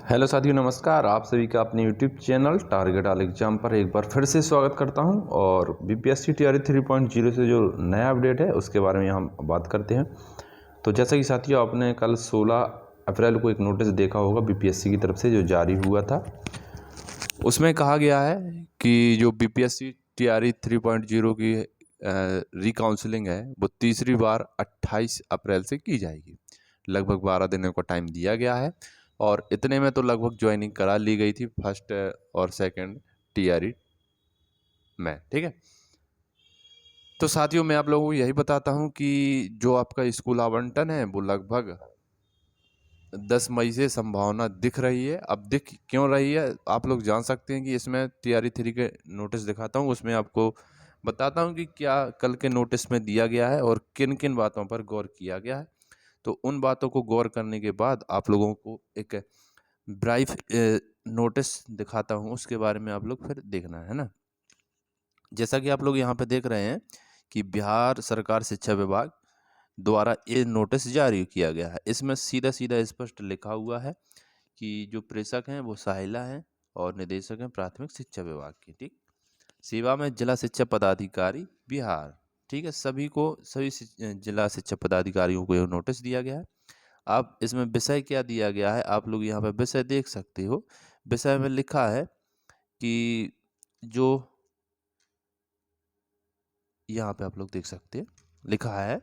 Hello साथियों, नमस्कार। आप सभी का अपने YouTube channel target all exam पर एक बार फिर से स्वागत करता हूं और बीपीएससी टीआरई 3.0 से जो नया अपडेट है उसके बारे में हम बात करते हैं। तो जैसा कि साथियों, आपने कल 16 अप्रैल को एक नोटिस देखा होगा बीपीएससी की तरफ से जो जारी हुआ था। उसमें कहा गया है कि जो बीपीएससी टीआरई 3.0 की रिकाउंसलिंग है वो तीसरी बार 28 अप्रैल से की जाएगी। लगभग 12 दिनों का टाइम दिया गया है और इतने में तो लगभग ज्वाइनिंग करा ली गई थी फर्स्ट और सेकंड टीआरई में। ठीक है, तो साथियों मैं आप लोगों को यही बताता हूं कि जो आपका स्कूल आवंटन है वो लगभग 10 मई से संभावना दिख रही है। अब दिख क्यों रही है आप लोग जान सकते हैं कि इसमें टीआरई 3 के नोटिस दिखाता हूँ, उसमें आपको बताता हूँ कि क्या कल के नोटिस में दिया गया है और किन किन बातों पर गौर किया गया है। तो उन बातों को गौर करने के बाद आप लोगों को एक ब्राइफ नोटिस दिखाता हूँ, उसके बारे में आप लोग फिर देखना है ना। जैसा कि आप लोग यहाँ पे देख रहे हैं कि बिहार सरकार शिक्षा विभाग द्वारा ये नोटिस जारी किया गया है। इसमें सीधा सीधा स्पष्ट लिखा हुआ है कि जो प्रेषक हैं वो साहिला हैं और निदेशक हैं प्राथमिक शिक्षा विभाग की। ठीक, सेवा में जिला शिक्षा पदाधिकारी बिहार। ठीक है, सभी जिला शिक्षा पदाधिकारियों को ये नोटिस दिया गया है। अब इसमें विषय क्या दिया गया है आप लोग यहाँ पे विषय देख सकते हो। विषय में लिखा है कि जो यहाँ पे आप लोग देख सकते हैं लिखा है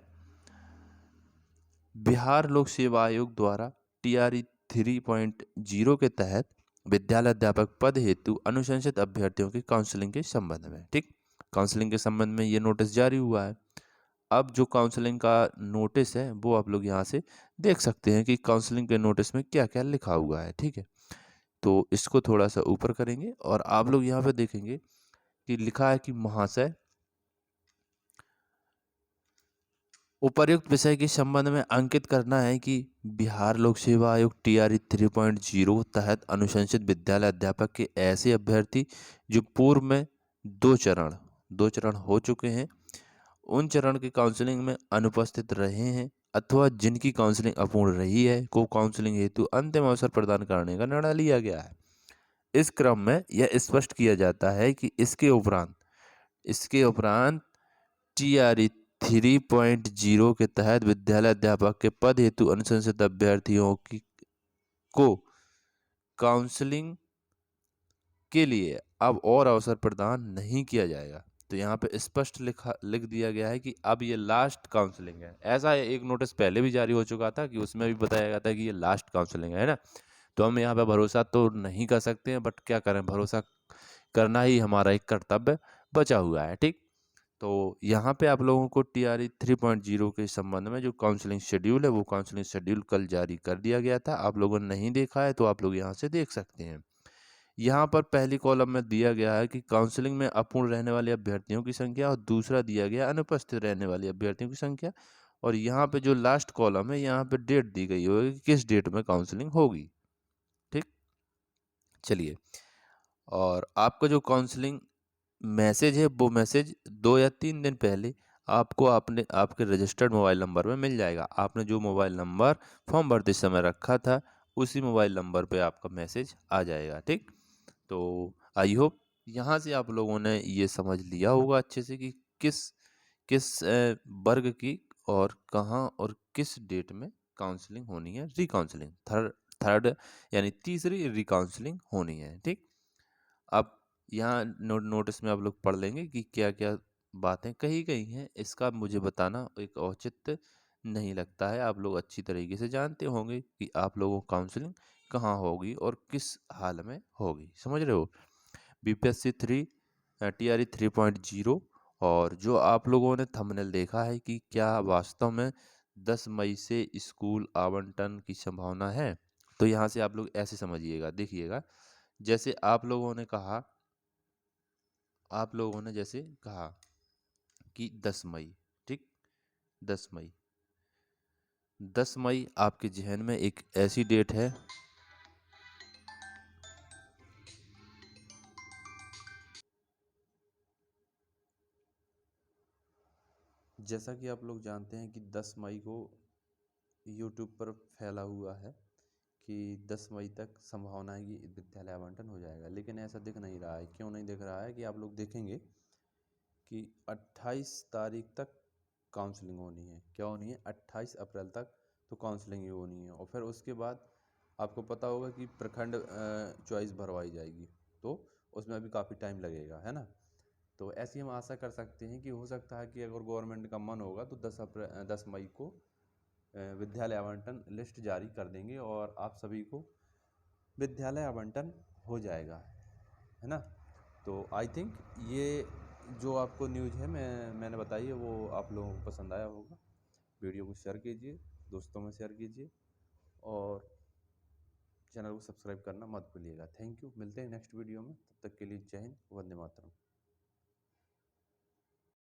बिहार लोक सेवा आयोग द्वारा टीआरई 3.0 के तहत विद्यालय अध्यापक पद हेतु अनुशंसित अभ्यर्थियों की काउंसलिंग के संबंध में। ठीक, काउंसलिंग के संबंध में ये नोटिस जारी हुआ है। अब जो काउंसलिंग का नोटिस है वो आप लोग यहाँ से देख सकते हैं कि काउंसलिंग के नोटिस में क्या क्या लिखा हुआ है। ठीक है, तो इसको थोड़ा सा ऊपर करेंगे और आप लोग यहाँ पे देखेंगे कि लिखा है कि महाशय उपर्युक्त विषय के संबंध में अंकित करना है कि बिहार लोक सेवा आयोग टीआरई 3.0 तहत अनुशंसित विद्यालय अध्यापक के ऐसे अभ्यर्थी जो पूर्व में दो चरण हो चुके हैं, उन चरण की काउंसलिंग में अनुपस्थित रहे हैं अथवा जिनकी काउंसलिंग अपूर्ण रही है को काउंसलिंग हेतु अंतिम अवसर प्रदान करने का निर्णय लिया गया है। इस क्रम में यह स्पष्ट किया जाता है कि इसके उपरांत टीआरई 3.0 के तहत विद्यालय अध्यापक के पद हेतु अनुशंसित अभ्यर्थियों की को काउंसलिंग के लिए अब और अवसर प्रदान नहीं किया जाएगा। तो यहाँ पे स्पष्ट लिख दिया गया है कि अब ये लास्ट काउंसलिंग है। ऐसा एक नोटिस पहले भी जारी हो चुका था कि उसमें भी बताया गया था कि ये लास्ट काउंसलिंग है ना। तो हम यहाँ पे भरोसा तो नहीं कर सकते हैं, बट क्या करें, भरोसा करना ही हमारा एक कर्तव्य बचा हुआ है। ठीक, तो यहाँ पे आप लोगों को टीआरई 3.0 के संबंध में जो काउंसलिंग शेड्यूल है वो काउंसलिंग शेड्यूल कल जारी कर दिया गया था। आप लोगों ने नहीं देखा है तो आप लोग यहाँ से देख सकते हैं। यहाँ पर पहली कॉलम में दिया गया है कि काउंसलिंग में अपूर्ण रहने वाले अभ्यर्थियों की संख्या और दूसरा दिया गया अनुपस्थित रहने वाले अभ्यर्थियों की संख्या। और यहाँ पे जो लास्ट कॉलम है यहाँ पे डेट दी गई होगी कि किस डेट में काउंसलिंग होगी। ठीक, चलिए, और आपका जो काउंसलिंग मैसेज है वो मैसेज 2 या 3 दिन पहले आपको आपके रजिस्टर्ड मोबाइल नंबर में मिल जाएगा। आपने जो मोबाइल नंबर फॉर्म भरते समय रखा था उसी मोबाइल नंबर पे आपका मैसेज आ जाएगा। ठीक, तो आई होप यहाँ से आप लोगों ने ये समझ लिया होगा अच्छे से कि किस किस वर्ग की और कहाँ और किस डेट में काउंसलिंग होनी है, रिकाउंसलिंग थर्ड यानी तीसरी रिकाउंसलिंग होनी है। ठीक, अब यहाँ नोटिस में आप लोग पढ़ लेंगे कि क्या क्या बातें कही गई हैं। इसका मुझे बताना एक औचित्य नहीं लगता है। आप लोग अच्छी तरीके से जानते होंगे कि आप लोगों को काउंसलिंग कहाँ होगी और किस हाल में होगी, समझ रहे हो। बीपीएससी 3 टीआरई 3.0 और जो आप लोगों ने थंबनेल देखा है कि क्या वास्तव में 10 मई से स्कूल आवंटन की संभावना है, तो यहाँ से आप लोग ऐसे समझिएगा, देखिएगा। जैसे आप लोगों ने जैसे कहा कि 10 मई। ठीक, 10 मई 10 मई आपके जहन में एक ऐसी डेट है जैसा कि आप लोग जानते हैं कि 10 मई को यूट्यूब पर फैला हुआ है कि 10 मई तक संभावना है कि विद्यालय आवंटन हो जाएगा, लेकिन ऐसा दिख नहीं रहा है। क्यों नहीं दिख रहा है कि आप लोग देखेंगे कि 28 तारीख तक काउंसलिंग होनी है। क्या होनी है? 28 अप्रैल तक तो काउंसलिंग ही होनी है, और फिर उसके बाद आपको पता होगा कि प्रखंड चॉइस भरवाई जाएगी, तो उसमें अभी काफ़ी टाइम लगेगा, है ना। तो ऐसी हम आशा कर सकते हैं कि हो सकता है कि अगर गवर्नमेंट का मन होगा तो 10 मई को विद्यालय आवंटन लिस्ट जारी कर देंगे और आप सभी को विद्यालय आवंटन हो जाएगा, है ना। तो आई थिंक ये जो आपको न्यूज़ है मैंने बताई है वो आप लोगों को पसंद आया होगा। वीडियो को शेयर कीजिए, दोस्तों में शेयर कीजिए और चैनल को सब्सक्राइब करना मत भूलिएगा। थैंक यू, मिलते हैं नेक्स्ट वीडियो में, तब तक के लिए जय हिंद, वंदे मातरम।